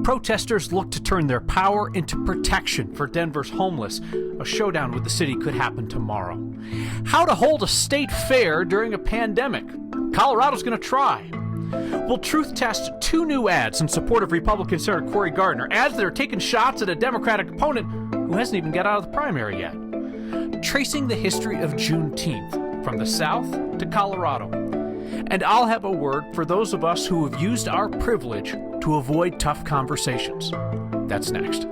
protesters look to turn their power into protection for Denver's homeless. A showdown with the city could happen tomorrow. How to hold a state fair during a pandemic. Colorado's going to try. We'll truth test two new ads in support of Republican Senator Cory Gardner, ads that are taking shots at a Democratic opponent who hasn't even got out of the primary yet. Tracing the history of Juneteenth from the South to Colorado. And I'll have a word for those of us who have used our privilege to avoid tough conversations. That's next.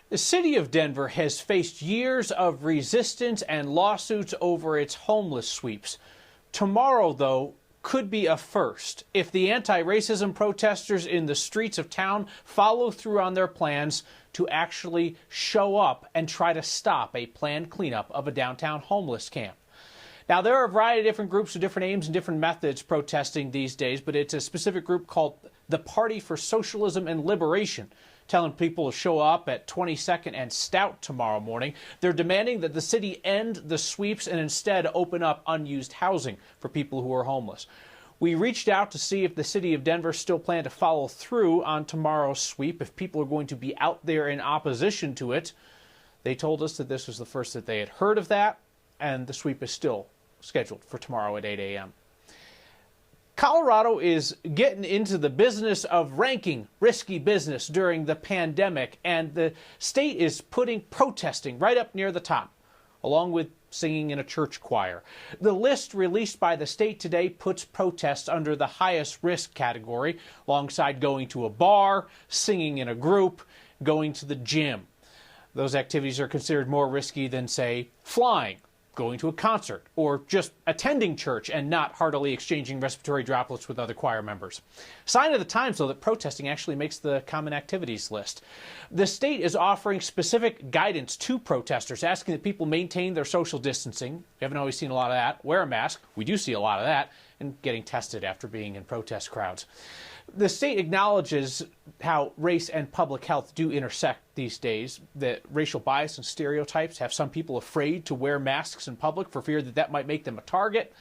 The city of Denver has faced years of resistance and lawsuits over its homeless sweeps. Tomorrow, though, could be a first if the anti-racism protesters in the streets of town follow through on their plans to actually show up and try to stop a planned cleanup of a downtown homeless camp. Now, there are a variety of different groups with different aims and different methods protesting these days, but it's a specific group called the Party for Socialism and Liberation, telling people to show up at 22nd and Stout tomorrow morning. They're demanding that the city end the sweeps and instead open up unused housing for people who are homeless. We reached out to see if the city of Denver still plan to follow through on tomorrow's sweep, if people are going to be out there in opposition to it. They told us that this was the first that they had heard of that, and the sweep is still scheduled for tomorrow at 8 a.m. Colorado is getting into the business of ranking risky business during the pandemic, and the state is putting protesting right up near the top, along with singing in a church choir. The list released by the state today puts protests under the highest risk category, alongside going to a bar, singing in a group, going to the gym. Those activities are considered more risky than, say, flying, going to a concert, or just attending church and not heartily exchanging respiratory droplets with other choir members. Sign of the times, though, that protesting actually makes the common activities list. The state is offering specific guidance to protesters, asking that people maintain their social distancing. We haven't always seen a lot of that. Wear a mask. We do see a lot of that. And getting tested after being in protest crowds. The state acknowledges how race and public health do intersect these days, that racial bias and stereotypes have some people afraid to wear masks in public for fear that that might make them a target.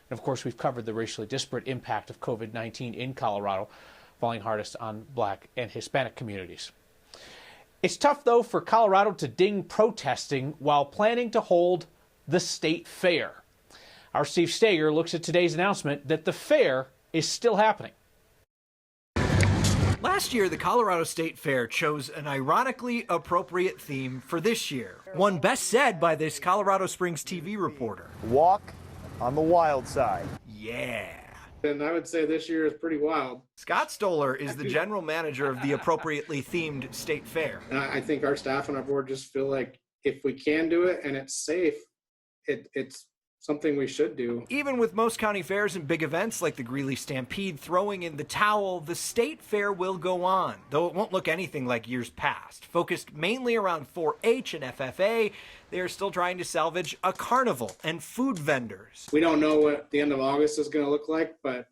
And of course, we've covered the racially disparate impact of COVID-19 in Colorado, falling hardest on Black and Hispanic communities. It's tough, though, for Colorado to ding protesting while planning to hold the state fair. Our Steve Steger looks at today's announcement that the fair is still happening. Last year, the Colorado State Fair chose an ironically appropriate theme for this year. One best said by this Colorado Springs TV reporter. Walk on the wild side. Yeah. And I would say this year is pretty wild. Scott Stoller is the general manager of the appropriately themed state fair. And I think our staff and our board just feel like if we can do it and it's safe, it's something we should do. Even with most county fairs and big events like the Greeley Stampede throwing in the towel, the state fair will go on, though it won't look anything like years past. Focused mainly around 4-H and FFA, they are still trying to salvage a carnival and food vendors. We don't know what the end of August is going to look like, but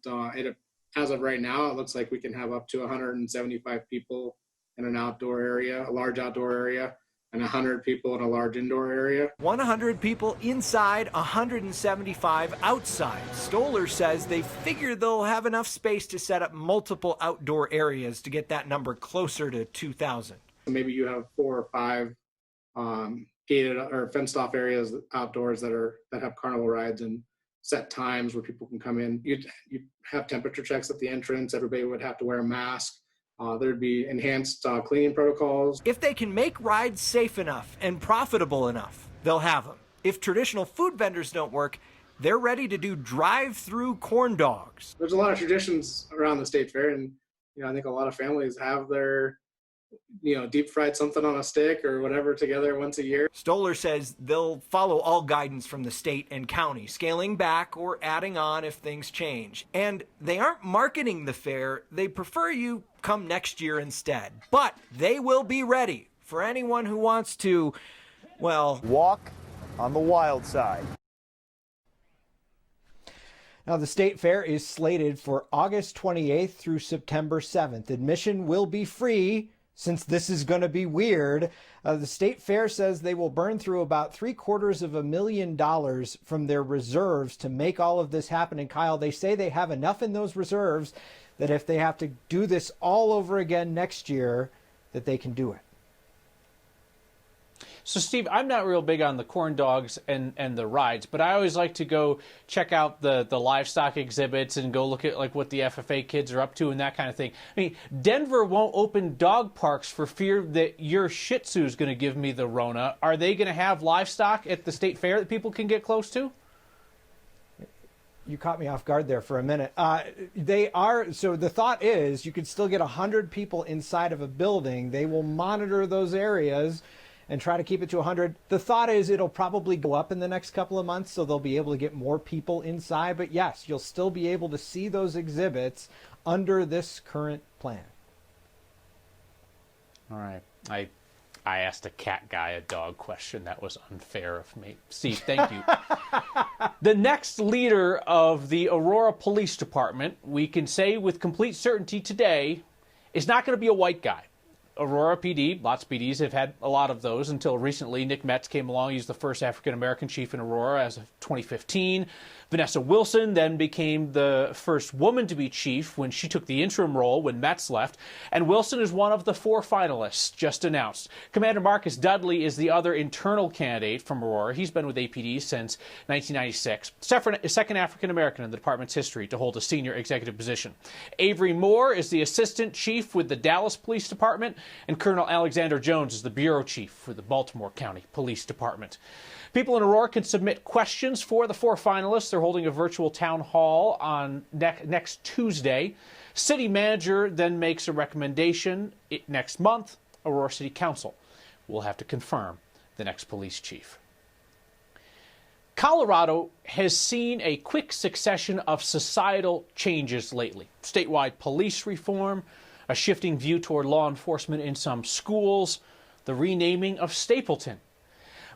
as of right now, it looks like we can have up to 175 people in an outdoor area, a large outdoor area, and 100 people in a large indoor area. 100 people inside, 175 outside. Stoller says they figure they'll have enough space to set up multiple outdoor areas to get that number closer to 2,000. Maybe you have 4 or 5 gated or fenced off areas outdoors that have carnival rides and set times where people can come in. You'd have temperature checks at the entrance. Everybody would have to wear a mask. There'd be enhanced cleaning protocols. If they can make rides safe enough and profitable enough, they'll have them. If traditional food vendors don't work, they're ready to do drive-through corn dogs. There's a lot of traditions around the state fair, and I think a lot of families have their deep fried something on a stick or whatever together once a year. Stoller says they'll follow all guidance from the state and county, scaling back or adding on if things change. And they aren't marketing the fair. They prefer you come next year instead. But they will be ready for anyone who wants to, walk on the wild side. Now, the state fair is slated for August 28th through September 7th. Admission will be free. Since this is going to be weird, the state fair says they will burn through about $750,000 from their reserves to make all of this happen. And Kyle, they say they have enough in those reserves that if they have to do this all over again next year, that they can do it. So, Steve, I'm not real big on the corn dogs and the rides, but I always like to go check out the livestock exhibits and go look at like what the FFA kids are up to and that kind of thing. I mean, Denver won't open dog parks for fear that your Shih Tzu is going to give me the Rona. Are they going to have livestock at the state fair that people can get close to? You caught me off guard there for a minute. They are. So the thought is you could still get 100 people inside of a building. They will monitor those areas and try to keep it to 100. The thought is it'll probably go up in the next couple of months, so they'll be able to get more people inside. But yes, you'll still be able to see those exhibits under this current plan. All right. I asked a cat guy a dog question. That was unfair of me. Steve, thank you. The next leader of the Aurora Police Department, we can say with complete certainty today, is not going to be a white guy. Aurora PD, lots of PDs have had a lot of those until recently. Nick Metz came along. He's the first African-American chief in Aurora as of 2015. Vanessa Wilson then became the first woman to be chief when she took the interim role when Metz left. And Wilson is one of the 4 finalists just announced. Commander Marcus Dudley is the other internal candidate from Aurora. He's been with APD since 1996. Second African-American in the department's history to hold a senior executive position. Avery Moore is the assistant chief with the Dallas Police Department. And Colonel Alexander Jones is the bureau chief for the Baltimore County Police Department. People in Aurora can submit questions for the 4 finalists. They're holding a virtual town hall on next Tuesday. City manager then makes a recommendation next month. Aurora City Council will have to confirm the next police chief. Colorado has seen a quick succession of societal changes lately. Statewide police reform, a shifting view toward law enforcement in some schools, the renaming of Stapleton.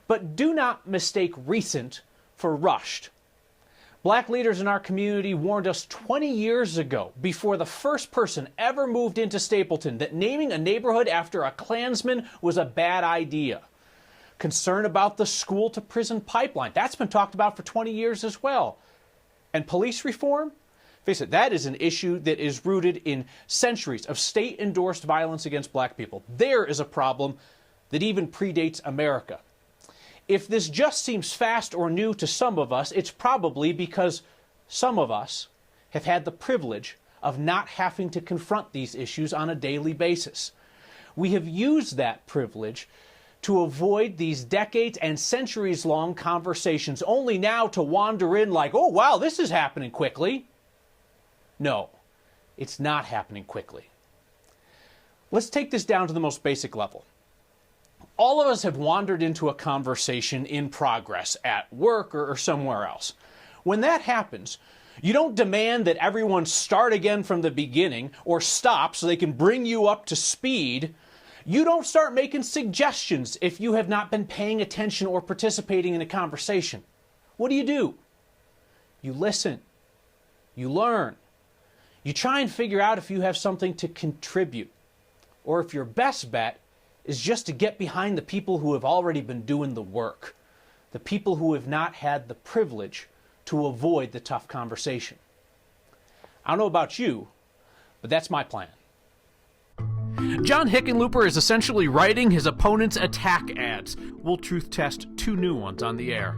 But do not mistake recent for rushed. Black leaders in our community warned us 20 years ago, before the first person ever moved into Stapleton, that naming a neighborhood after a Klansman was a bad idea. Concern about the school-to-prison pipeline, that's been talked about for 20 years as well. And police reform? Face it, that is an issue that is rooted in centuries of state-endorsed violence against black people. There is a problem that even predates America. If this just seems fast or new to some of us, it's probably because some of us have had the privilege of not having to confront these issues on a daily basis. We have used that privilege to avoid these decades and centuries-long conversations, only now to wander in like, oh, wow, this is happening quickly. No, it's not happening quickly. Let's take this down to the most basic level. All of us have wandered into a conversation in progress at work or somewhere else. When that happens, you don't demand that everyone start again from the beginning or stop so they can bring you up to speed. You don't start making suggestions if you have not been paying attention or participating in a conversation. What do? You listen. You learn. You try and figure out if you have something to contribute, or if your best bet is just to get behind the people who have already been doing the work, the people who have not had the privilege to avoid the tough conversation. I don't know about you, but that's my plan. John Hickenlooper is essentially writing his opponent's attack ads. We'll truth test 2 new ones on the air.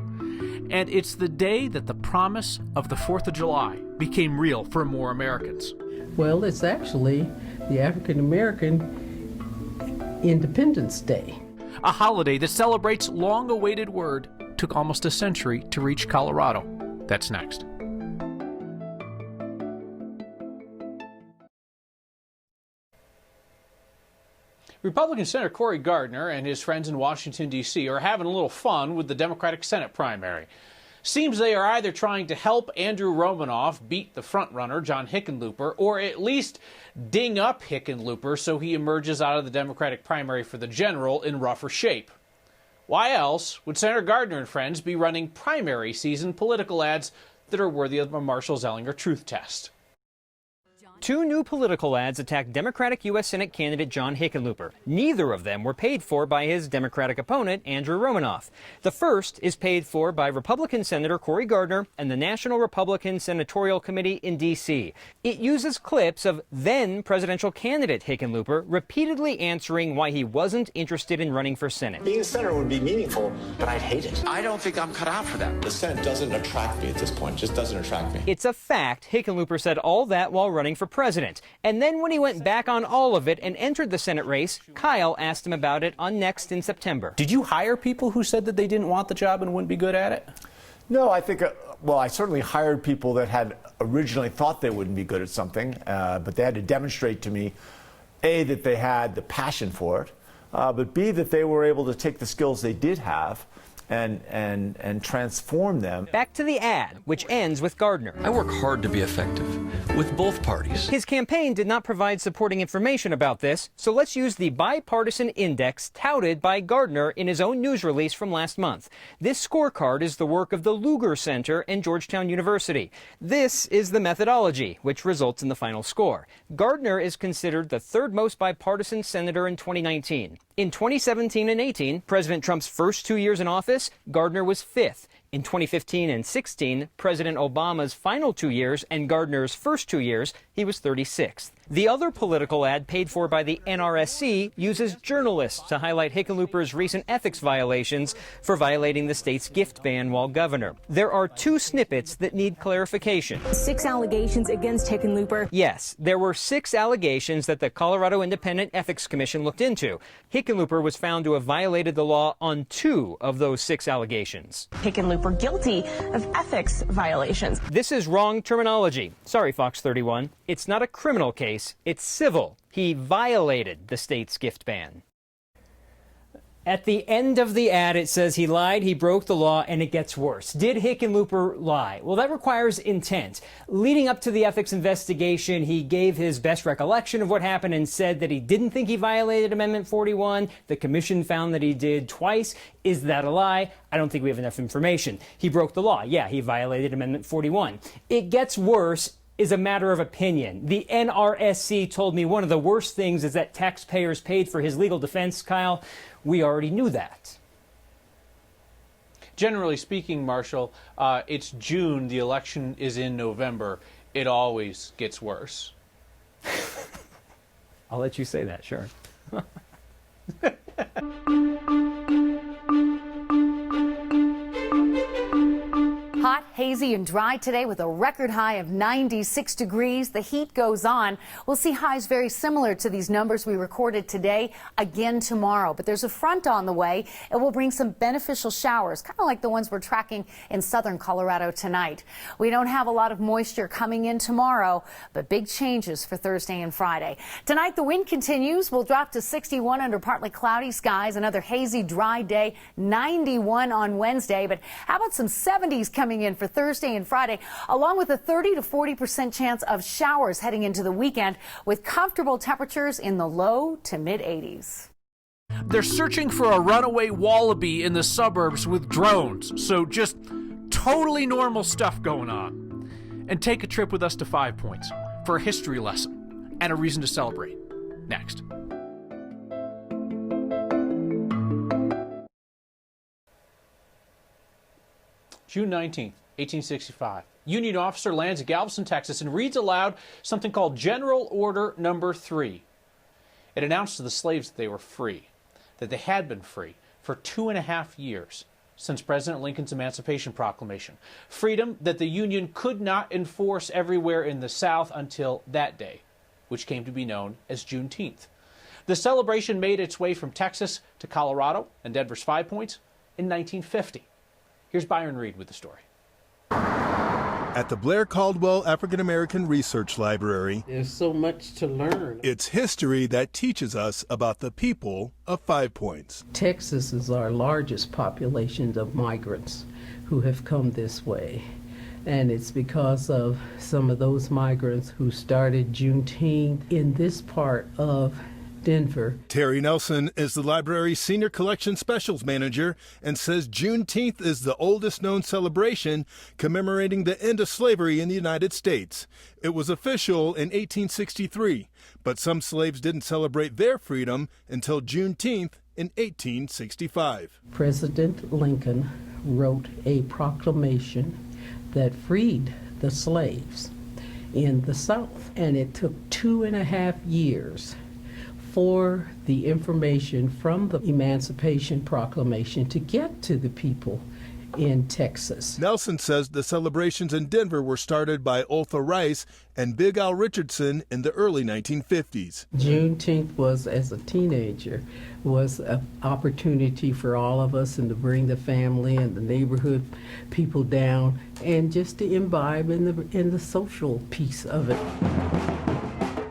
And it's the day that the promise of the 4th of July became real for more Americans. Well, it's actually the African American Independence Day. A holiday that celebrates long-awaited word took almost a century to reach Colorado. That's next. Republican Senator Cory Gardner and his friends in Washington, D.C. are having a little fun with the Democratic Senate primary. Seems they are either trying to help Andrew Romanoff beat the frontrunner, John Hickenlooper, or at least ding up Hickenlooper so he emerges out of the Democratic primary for the general in rougher shape. Why else would Senator Gardner and friends be running primary season political ads that are worthy of a Marshall Zellinger truth test? Two new political ads attacked Democratic U.S. Senate candidate John Hickenlooper. Neither of them were paid for by his Democratic opponent, Andrew Romanoff. The first is paid for by Republican Senator Cory Gardner and the National Republican Senatorial Committee in D.C. It uses clips of then presidential candidate Hickenlooper repeatedly answering why he wasn't interested in running for Senate. Being a senator would be meaningful, but I'd hate it. I don't think I'm cut out for that. The Senate doesn't attract me at this point, just doesn't attract me. It's a fact Hickenlooper said all that while running for president. And then when he went back on all of it and entered the Senate race, Kyle asked him about it on Next in September. Did you hire people who said that they didn't want the job and wouldn't be good at it? No, I think, well, I certainly hired people that had originally thought they wouldn't be good at something, but they had to demonstrate to me, A, that they had the passion for it, but B, that they were able to take the skills they did have and transform them. Back to the ad, which ends with Gardner. I work hard to be effective with both parties. His campaign did not provide supporting information about this, so let's use the bipartisan index touted by Gardner in his own news release from last month. This scorecard is the work of the Lugar Center and Georgetown University. This is the methodology, which results in the final score. Gardner is considered the third most bipartisan senator in 2019. In 2017 and 18, President Trump's first 2 years in office, Gardner was fifth. In 2015 and 16, President Obama's final 2 years and Gardner's first 2 years, he was 36th. The other political ad paid for by the NRSC uses journalists to highlight Hickenlooper's recent ethics violations for violating the state's gift ban while governor. There are two snippets that need clarification. 6 allegations against Hickenlooper. Yes, there were 6 allegations that the Colorado Independent Ethics Commission looked into. Hickenlooper was found to have violated the law on 2 of those 6 allegations. Hickenlooper guilty of ethics violations. This is wrong terminology. Sorry, Fox 31. It's not a criminal case. It's civil. He violated the state's gift ban. At the end of the ad, it says he lied, he broke the law, and it gets worse. Did Hickenlooper lie? Well, that requires intent. Leading up to the ethics investigation, he gave his best recollection of what happened and said that he didn't think he violated Amendment 41. The commission found that he did twice. Is that a lie? I don't think we have enough information. He broke the law. Yeah, he violated Amendment 41. It gets worse is a matter of opinion. The NRSC told me one of the worst things is that taxpayers paid for his legal defense, Kyle. We already knew that. Generally speaking, Marshall, it's June, the election is in November. It always gets worse. I'll let you say that, sure. Hot, hazy, and dry today with a record high of 96 degrees. The heat goes on. We'll see highs very similar to these numbers we recorded today again tomorrow. But there's a front on the way. It will bring some beneficial showers, kind of like the ones we're tracking in southern Colorado tonight. We don't have a lot of moisture coming in tomorrow, but big changes for Thursday and Friday. Tonight, the wind continues. We'll drop to 61 under partly cloudy skies. Another hazy, dry day, 91 on Wednesday. But how about some 70s coming in for Thursday and Friday, along with a 30 to 40% chance of showers heading into the weekend with comfortable temperatures in the low to mid 80s. They're searching for a runaway wallaby in the suburbs with drones, so just totally normal stuff going on. And take a trip with us to 5 Points for a history lesson and a reason to celebrate. Next. June 19th, 1865. Union officer lands at Galveston, Texas, and reads aloud something called General Order Number 3. It announced to the slaves that they were free, that they had been free for 2.5 years since President Lincoln's Emancipation Proclamation. Freedom that the Union could not enforce everywhere in the South until that day, which came to be known as Juneteenth. The celebration made its way from Texas to Colorado and Denver's 5 Points in 1950. Here's Byron Reed with the story. At the Blair Caldwell African American Research Library, there's so much to learn. It's history that teaches us about the people of 5 Points. Texas is our largest population of migrants who have come this way. And it's because of some of those migrants who started Juneteenth in this part of Denver. Terry Nelson is the library's Senior Collection Specials Manager and says Juneteenth is the oldest known celebration commemorating the end of slavery in the United States. It was official in 1863, but some slaves didn't celebrate their freedom until Juneteenth in 1865. President Lincoln wrote a proclamation that freed the slaves in the South, and it took 2.5 years for the information from the Emancipation Proclamation to get to the people in Texas. Nelson says the celebrations in Denver were started by Otha Rice and Big Al Richardson in the early 1950s. Juneteenth was, as a teenager, was an opportunity for all of us and to bring the family and the neighborhood people down and just to imbibe in the social piece of it.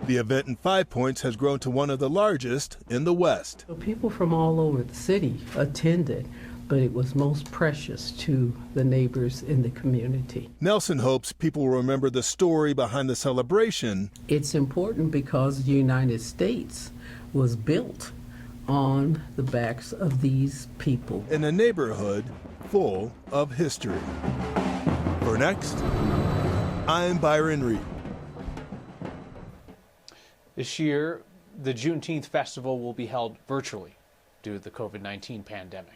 The event in Five Points has grown to one of the largest in the West. So people from all over the city attended, but it was most precious to the neighbors in the community. Nelson hopes people will remember the story behind the celebration. It's important because the United States was built on the backs of these people. In a neighborhood full of history. For Next, I'm Byron Reed. This year, the Juneteenth Festival will be held virtually due to the COVID-19 pandemic.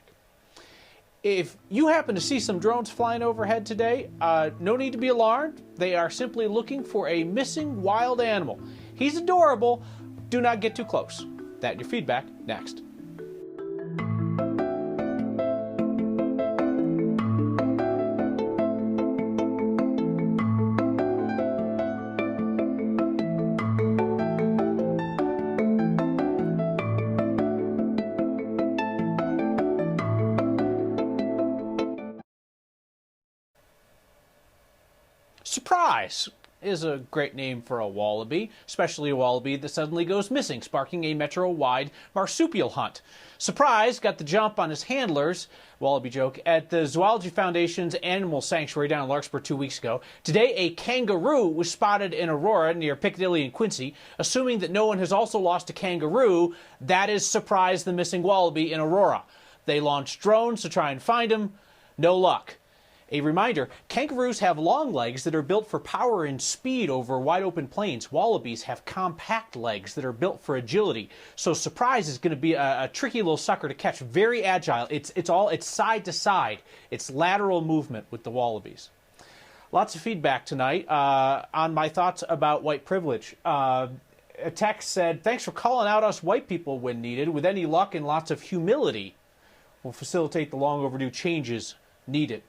If you happen to see some drones flying overhead today, no need to be alarmed. They are simply looking for a missing wild animal. He's adorable. Do not get too close. That and your feedback next. Surprise is a great name for a wallaby, especially a wallaby that suddenly goes missing, sparking a metro-wide marsupial hunt. Surprise got the jump on his handlers, wallaby joke, at the Zoology Foundation's animal sanctuary down in Larkspur 2 weeks ago. Today, a kangaroo was spotted in Aurora near Piccadilly and Quincy. Assuming that no one has also lost a kangaroo, that is Surprise the missing wallaby in Aurora. They launched drones to try and find him. No luck. A reminder, kangaroos have long legs that are built for power and speed over wide open plains. Wallabies have compact legs that are built for agility. So Surprise is going to be a tricky little sucker to catch. Very agile. It's side to side. It's lateral movement with the wallabies. Lots of feedback tonight on my thoughts about white privilege. A text said, thanks for calling out us white people when needed. With any luck and lots of humility, will facilitate the long overdue changes needed.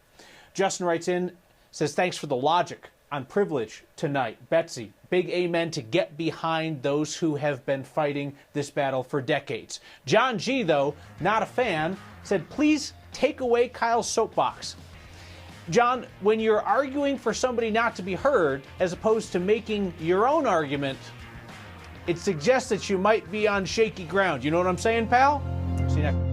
Justin writes in, says, thanks for the logic on privilege tonight. Betsy, big amen to get behind those who have been fighting this battle for decades. John G., though, not a fan, said, please take away Kyle's soapbox. John, when you're arguing for somebody not to be heard, as opposed to making your own argument, it suggests that you might be on shaky ground. You know what I'm saying, pal? See you next.